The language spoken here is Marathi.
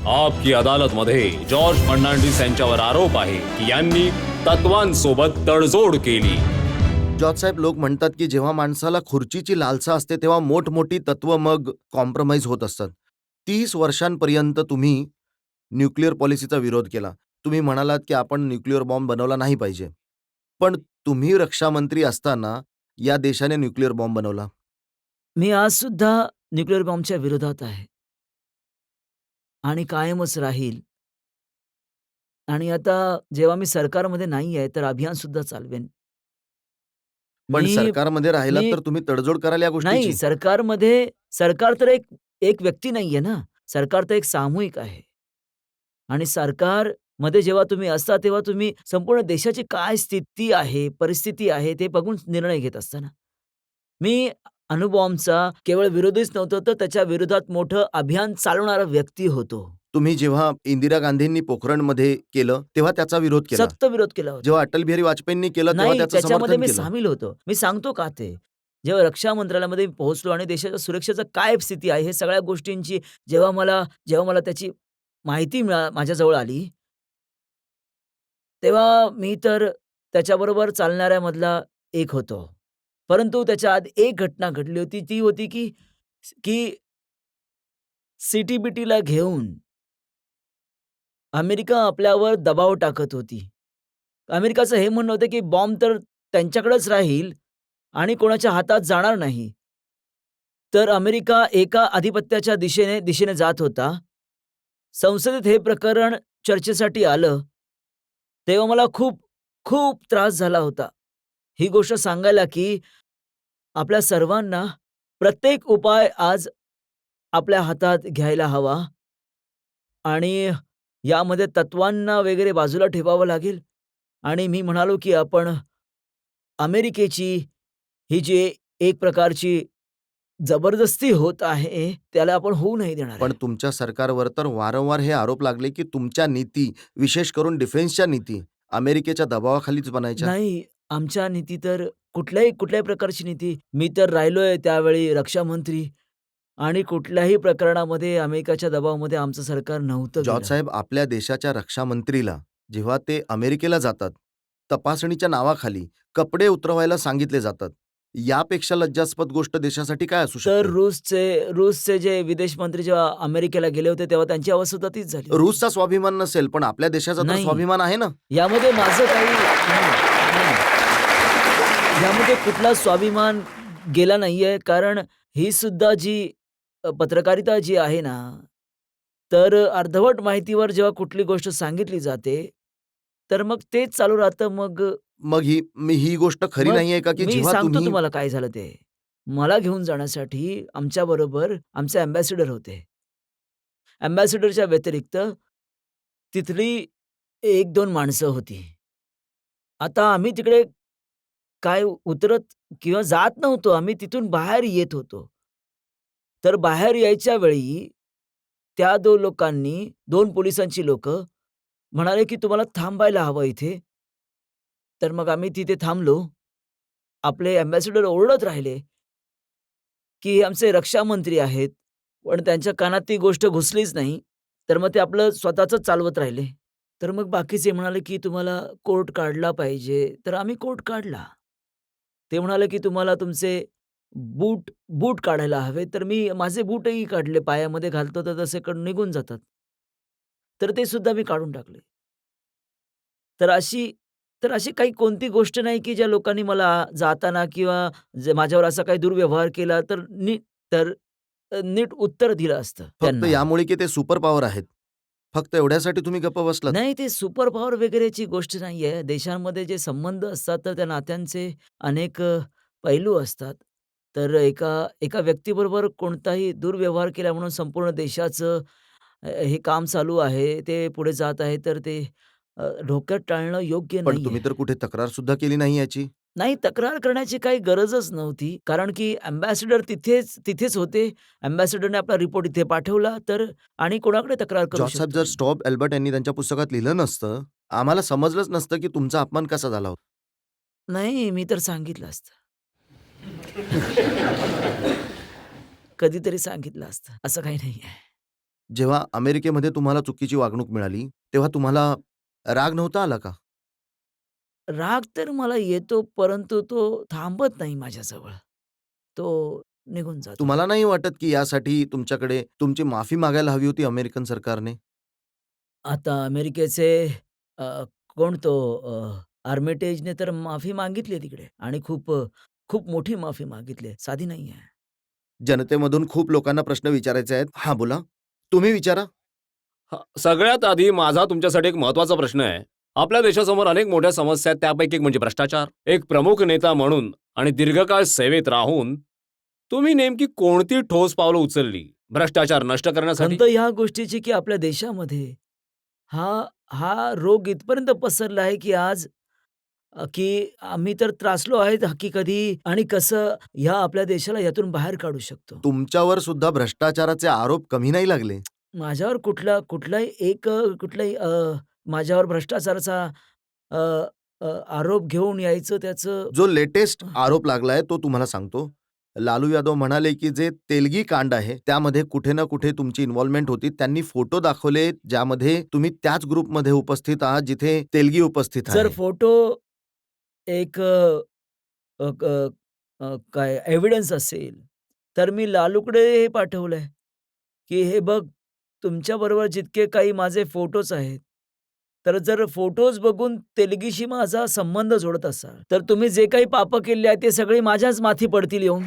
आपकी अदालत मध्ये जॉर्ज फर्नांडिस यांच्यावर आरोप आहे की यांनी तत्वांसोबत तडजोड केली. जॉर्ज साहेब, लोक म्हणतात की जेव्हा माणसाला खुर्चीची लालसा असते तेव्हा मोठमोठी तत्व मग कॉम्प्रोमाइज होत असतात. 30 वर्षांपर्यंत तुम्ही न्यूक्लिअर पॉलिसीचा विरोध केला. तुम्ही म्हणालात की आपण न्यूक्लिअर बॉम्ब बनवला नाही पाहिजे. पण तुम्ही रक्षामंत्री असताना या देशाने न्यूक्लिअर बॉम्ब बनवला. मी आज सुद्धा न्यूक्लिअर बॉम्बच्या विरोधात आहे आणि कायमच राहील. आणि आता जेव्हा मी सरकारमध्ये नाही आहे, तर अभियान सुद्धा चालवेन. पण मी सरकारमध्ये राहिलात मी तर तुम्ही तडजोड कराल या नाही, गोष्टीची. सरकार तर एक एक व्यक्ती नाहीये ना. सरकार तर एक सामूहिक आहे. आणि सरकारमध्ये जेव्हा तुम्ही असता, तेव्हा तुम्ही संपूर्ण देशाची काय स्थिती आहे, परिस्थिती आहे, ते बघून निर्णय घेत असता ना. मी अणुबॉम्बचा केवळ विरोधीच नव्हतो, तर त्याच्या विरोधात मोठं अभियान चालवणारा व्यक्ती होतो. तुम्ही जेव्हा इंदिरा गांधींनी पोखरणमध्ये केलं तेव्हा त्याचा विरोध केला. सक्त विरोध केला होता. जेव्हा अटल बिहारी वाजपेयींनी केलं तेव्हा नाही, त्याचं त्याच्यामध्ये समर्थन मी केलं. सामील होतो. मी सांगतो का ते. जेव्हा रक्षा मंत्रालयामध्ये मी पोहोचलो आणि देशाच्या सुरक्षेचं काय स्थिती आहे, हे सगळ्या गोष्टींची जेव्हा मला त्याची माहिती माझ्याजवळ आली, तेव्हा मी तर त्याच्याबरोबर चालणाऱ्यामधला एक होतो. परंतु त्याच्या आधी एक घटना घडली होती. ती होती की की सीटीबीटीला घेऊन अमेरिका आपल्यावर दबाव टाकत होती. अमेरिकाचं हे म्हणणं होतं की बॉम्ब तर त्यांच्याकडेच राहील आणि कोणाच्या हातात जाणार नाही. तर अमेरिका एका अधिपत्याच्या दिशेने जात होता. संसदेत हे प्रकरण चर्चेसाठी आलं, तेव्हा मला खूप, खूप त्रास झाला होता. ही गोष्ट सांगायला की आपल्या सर्वांना प्रत्येक उपाय आज आपल्या हातात घ्यायला हवा आणि यामध्ये तत्वांना वगैरे बाजूला ठेवावं लागेल आणि मी म्हणालो की आपण अमेरिकेची ही जी एक प्रकारची जबरदस्ती होत आहे, त्याला आपण होऊ नाही देणार पण आहे. तुमच्या सरकारवर तर वारंवार हे आरोप लागले की तुमच्या नीती, विशेष करून डिफेन्सच्या नीती अमेरिकेच्या दबावाखालीच बनायच्या. नाही, आमच्या नीती तर कुठल्याही प्रकारची नीती मी तर राहिलोय त्यावेळी रक्षामंत्री आणि कुठल्याही प्रकरणामध्ये अमेरिकेच्या दबावामध्ये आमचं सरकार नव्हतं जॉर्ज गेलं. साहेब, आपल्या देशाच्या रक्षामंत्रीला जेव्हा ते अमेरिकेला जातात, तपासणीच्या नावाखाली कपडे उतरवायला सांगितले जातात. यापेक्षा लज्जास्पद गोष्ट देशासाठी काय असू तर शकते? रूसचे जे विदेश मंत्री जेव्हा अमेरिकेला गेले होते, तेव्हा त्यांची अवस्था सुद्धा तीच झाली होती. रूसचा स्वाभिमान नसेल, पण आपल्या देशाचा तर नाही. स्वाभिमान आहे ना. यामध्ये माझं काही नाही. यामध्ये कुठला स्वाभिमान गेला नाहीये. कारण ही सुद्धा जी पत्रकारिता जी आहे ना, तर अर्धवट माहितीवर जेव्हा कुठली गोष्ट सांगितली जाते, तर मग तेच चालू राहतं. मग ही गोष्ट खरी मग नाहीये का की मी जेव्हा सांगतो तुम्ही तुम्हाला काय झालं ते. मला घेऊन जाण्यासाठी आमच्याबरोबर आमचे अँबॅसेडर होते. अँबॅसेडरच्या व्यतिरिक्त तिथली 1-2 माणसं होती. आता आम्ही तिकडे काय उतरत किंवा जात नव्हतो. आम्ही तिथून बाहेर येत होतो. तर बाहेर यायच्या वेळी त्या 2 लोकांनी 2 पोलिसांची लोकं म्हणाले, की "तुम्हाला थांबायला हवं इथे." तर मग आम्ही तिथे थांबलो. आपले अँबॅसेडर ओरडत राहिले, की आमचे रक्षामंत्री आहेत. पण त्यांच्या कानात ती गोष्ट घुसलीच नाही. तर मग ते आपलं स्वतःचंच चालवत राहिले. तर मग बाकीचे म्हणाले, की "तुम्हाला कोर्ट काढला पाहिजे." तर आम्ही कोर्ट काढला. ते म्हणाले, की "तुम्हाला तुमचे बूट बूट काढायला हवे." तर मी माझे बूटही काढले. पायामध्ये घालतो तर तसे निघून जातात. तर ते सुद्धा मी काढून टाकले. तर अशी तर अशी काही कोणती गोष्ट नाही, की ज्या लोकांनी मला जाताना किंवा माझ्यावर असा काही दुर्व्यवहार केला तर नीट उत्तर दिलं असतं फक्त त्यांना. यामुळे की ते सुपर पॉवर आहेत. फक्त एवढ्यासाठी तुम्ही गप्प बसलात. नाही, ते सुपर पॉवर वगैरेची गोष्ट नाहीये. देशांमध्ये जे संबंध असतात, तर त्या नात्यांचे अनेक पैलू असतात. तर एका एका व्यक्तीबरोबर कोणताही दुर्व्यवहार केला म्हणून संपूर्ण देशाचं हे काम चालू आहे, ते पुढे जात आहे, तर ते डोक्यात टाळणं योग्य पण नाहीये. तुम्ही तर कुठे तक्रार सुद्धा केली नाही याची. नाही, तक्रार करण्याची काही गरजच नव्हती. कारण की अँबॅसेडर तिथेच होते. अँबॅसेडरने आपला रिपोर्ट इथे पाठवला, तर आणि कोणाकडे तक्रार करू जॉर्ज साहेब, शकतो जर मी? स्टॉप एल्बर्ट यांनी त्यांच्या पुस्तकात लिहिलं नसतं, आम्हाला समजलंच नसतं की तुमचा अपमान कसा झाला होता. नाही, मी तर सांगितलं असतं. कधीतरी सांगितलं असतं. असं काही नाहीये. जेव्हा अमेरिकेमध्ये तुम्हाला चुकीची वागणूक मिळाली, तेव्हा तुम्हाला राग नव्हता आला का? राग तर मला येतो, परंतु तो थांबत नाही माझ्याजवळ. तो निघून जातो. तुम्हाला नाही वाटत की यासाठी तुमच्याकडे तुमची माफी मागायला हवी होती अमेरिकन सरकारने? आता अमेरिकेचे अ, कोण तो आर्मिटेजने तर माफी मागितली तिकडे आणि खूप मोठी माफी मागितली आहे. साधी नाही आहे. जनतेमधून खूप लोकांना प्रश्न विचारायचे आहेत. हां, बोला. तुम्ही विचारा. सगळ्यात आधी माझा तुमच्यासाठी एक महत्वाचा प्रश्न आहे. आपल्या देशासमोर अनेक मोठ्या समस्या आहेत, त्यापैकी एक म्हणजे भ्रष्टाचार. एक प्रमुख नेता म्हणून आणि दीर्घकाळ सेवेत राहून तुम्ही नेमकी कोणती ठोस पावलं उचलली भ्रष्टाचार नष्ट करण्यासाठी? खंत ह्या गोष्टीची की आपल्या देशामध्ये हा हा रोग इथपर्यंत पसरला आहे की आज की आम्ही तर त्रासलो आहेत की कधी आणि कसं ह्या आपल्या देशाला यातून बाहेर काढू शकतो. तुमच्यावर सुद्धा भ्रष्टाचाराचे आरोप कमी नाही लागले. माझ्यावर कुठलाही एक माझ्यावर भ्रष्टाचाराचा अ, अ, आरोप घेऊन यायचं त्याचं जो लेटेस्ट आरोप लागलाय तो तुम्हाला सांगतो. लालू यादव म्हणाले, की जे तेलगी कांड आहे, त्यामध्ये कुठे ना कुठे तुमची इन्व्हॉल्वमेंट होती. त्यांनी फोटो दाखवले, ज्यामध्ये तुम्ही त्याच ग्रुपमध्ये उपस्थित आहात, जिथे तेलगी उपस्थित जर आहे. फोटो एक अ, क काय एव्हिडन्स असेल, तर मी लालूकडे हे पाठवलंय, की "हे बघ, तुमच्याबरोबर जितके काही माझे फोटोज आहेत, तर जर फोटोज बघून तेलगीशी माझा संबंध जोडत असाल, तर तुम्ही जे काही पापं केली आहेत, ते सगळी माझ्याच माथी पडतील येऊन."